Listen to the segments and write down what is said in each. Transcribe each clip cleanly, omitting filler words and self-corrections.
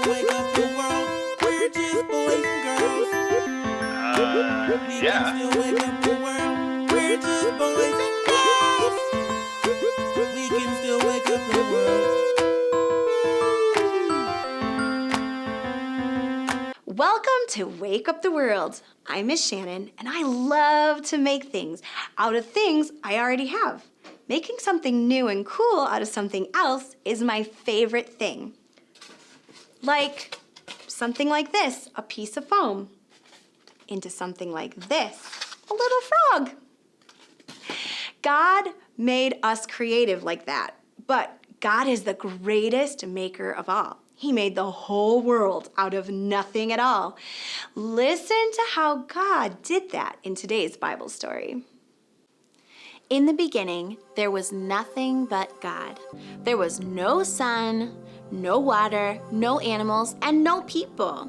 wake up the world. We're just boys and girls. We can still wake up the world. We're just boys and girls. We can still wake up the world. Welcome to Wake Up the World. I'm Miss Shannon, and I love to make things out of things I already have. Making something new and cool out of something else is my favorite thing. Like something like this, a piece of foam, into something like this, a little frog. God made us creative like that, but God is the greatest maker of all. He made the whole world out of nothing at all. Listen to how God did that in today's Bible story. In the beginning, there was nothing but God. There was no sun, no water, no animals, and no people.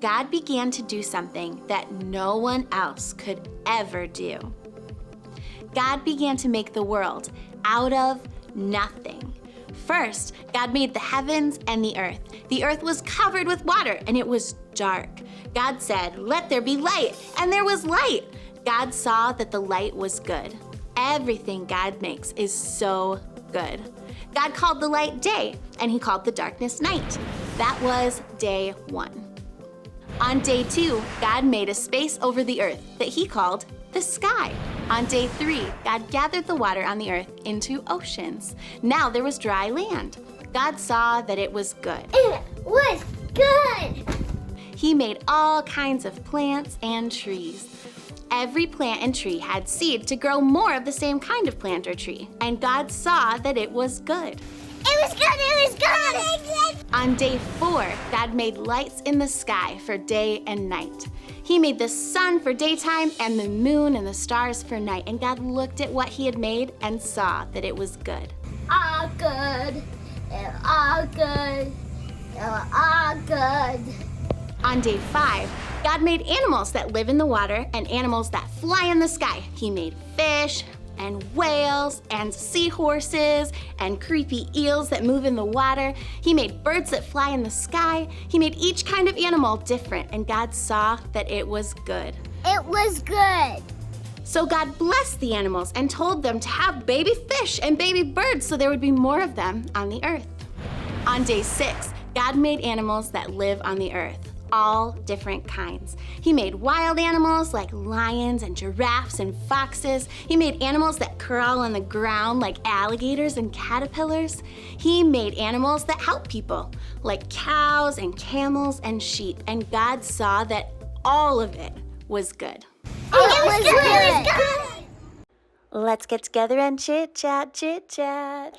God began to do something that no one else could ever do. God began to make the world out of nothing. First, God made the heavens and the earth. The earth was covered with water and it was dark. God said, "Let there be light," and there was light. God saw that the light was good. Everything God makes is so good. God called the light day and he called the darkness night. That was day 1. On day 2, God made a space over the earth that he called the sky. On day 3, God gathered the water on the earth into oceans. Now there was dry land. God saw that it was good. It was good. He made all kinds of plants and trees. Every plant and tree had seed to grow more of the same kind of plant or tree, and God saw that it was good. It was good. It was good. On day 4, God made lights in the sky for day and night. He made the sun for daytime and the moon and the stars for night. And God looked at what he had made and saw that it was good. All good. All good. All good. On day 5, God made animals that live in the water and animals that fly in the sky. He made fish and whales and seahorses and creepy eels that move in the water. He made birds that fly in the sky. He made each kind of animal different, and God saw that it was good. It was good. So God blessed the animals and told them to have baby fish and baby birds so there would be more of them on the earth. On day 6, God made animals that live on the earth. All different kinds. He made wild animals like lions and giraffes and foxes. He made animals that crawl on the ground like alligators and caterpillars. He made animals that help people like cows and camels and sheep. And God saw that all of it was good. It was good. It was good. Let's get together and chit chat. Yeah.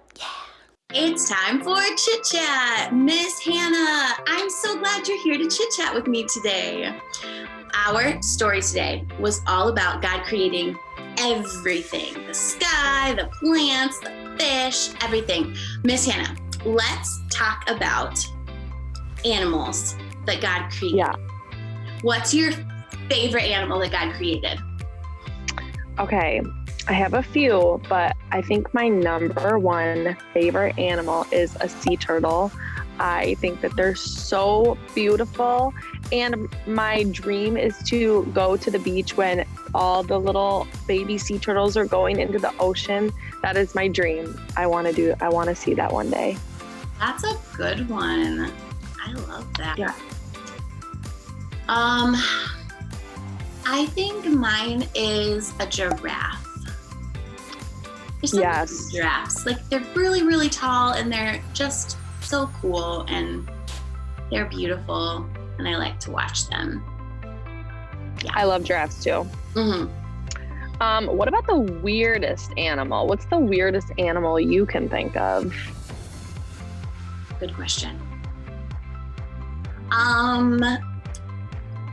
It's time for Chit Chat. Miss Hannah, I'm so glad you're here to chit chat with me today. Our story today was all about God creating everything. The sky, the plants, the fish, everything. Miss Hannah, let's talk about animals that God created. Yeah. What's your favorite animal that God created? Okay, I have a few, but I think my number 1 favorite animal is a sea turtle. I think that they're so beautiful, and my dream is to go to the beach when all the little baby sea turtles are going into the ocean. That is my dream. I want to see that one day. That's a good one. I love that. Yeah. I think mine is a giraffe. There's something Yes. about giraffes. Like, they're really, really tall and they're just so cool and they're beautiful and I like to watch them. Yeah. I love giraffes too. Mm-hmm. What about the weirdest animal? What's the weirdest animal you can think of? Good question.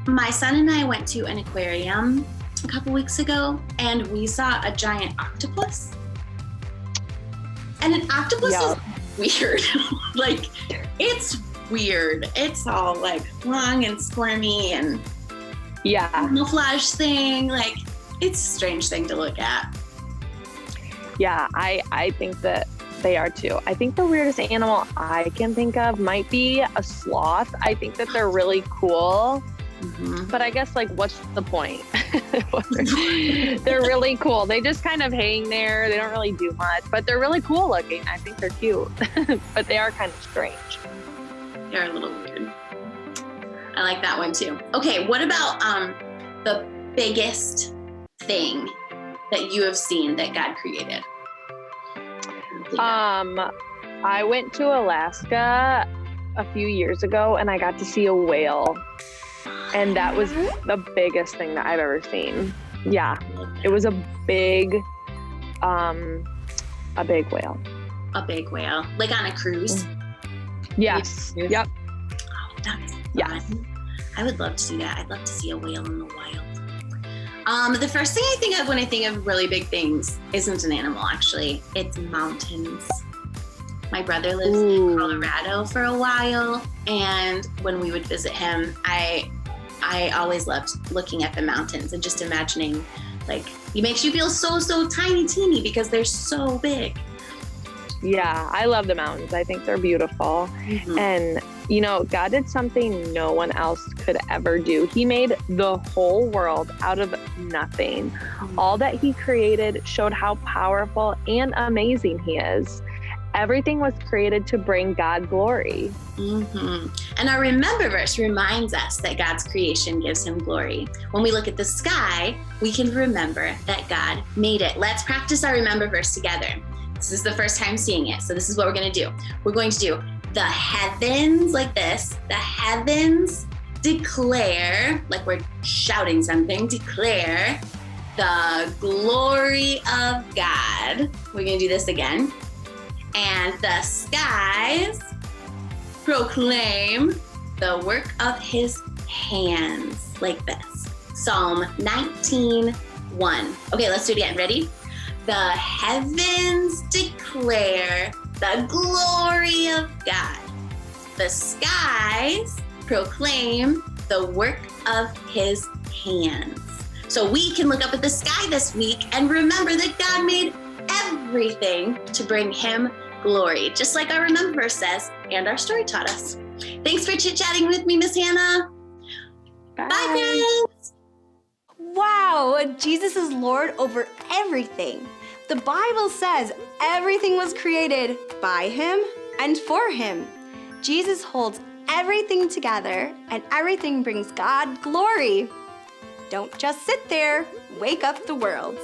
My son and I went to an aquarium a couple weeks ago and we saw a giant octopus. And an octopus is weird. Like, it's weird. It's all like long and squirmy and camouflage thing. Like, it's a strange thing to look at. Yeah, I think that They are too. I think the weirdest animal I can think of might be a sloth. I think that they're really cool. But I guess, like, what's the point? They're really cool. They just kind of hang there. They don't really do much, but they're really cool looking. I think they're cute, but they are kind of strange. They're a little weird. I like that one too. Okay, what about the biggest thing that you have seen that God created? I went to Alaska a few years ago and I got to see a whale. And that was the biggest thing that I've ever seen. Yeah, it was a big whale. A big whale, like on a cruise. Yes. Yep. Oh, that's fun. Yeah. I would love to do that. I'd love to see a whale in the wild. The first thing I think of when I think of really big things isn't an animal, actually. It's mountains. My brother lives in Colorado for a while, and when we would visit him, I always loved looking at the mountains and just imagining, like, it makes you feel so tiny, teeny because they're so big. Yeah, I love the mountains. I think they're beautiful. And, you know, God did something no one else could ever do. He made the whole world out of nothing. All that he created showed how powerful and amazing he is. Everything was created to bring God glory. And our remember verse reminds us that God's creation gives him glory. When we look at the sky, we can remember that God made it. Let's practice our remember verse together. This is the first time seeing it, so this is what we're going to do. We're going to do the heavens like this. The heavens declare, like we're shouting something, declare the glory of God. We're going to do this again. And the skies proclaim the work of his hands, like this. Psalm 19:1. Okay, let's do it again. Ready? The heavens declare the glory of God. The skies proclaim the work of his hands. So we can look up at the sky this week and remember that God made everything to bring him glory, just like our remember verse says and our story taught us. Thanks for chit-chatting with me, Miss Hannah. Bye, friends. Wow, Jesus is Lord over everything. The Bible says everything was created by him and for him. Jesus holds everything together and everything brings God glory. Don't just sit there, wake up the world.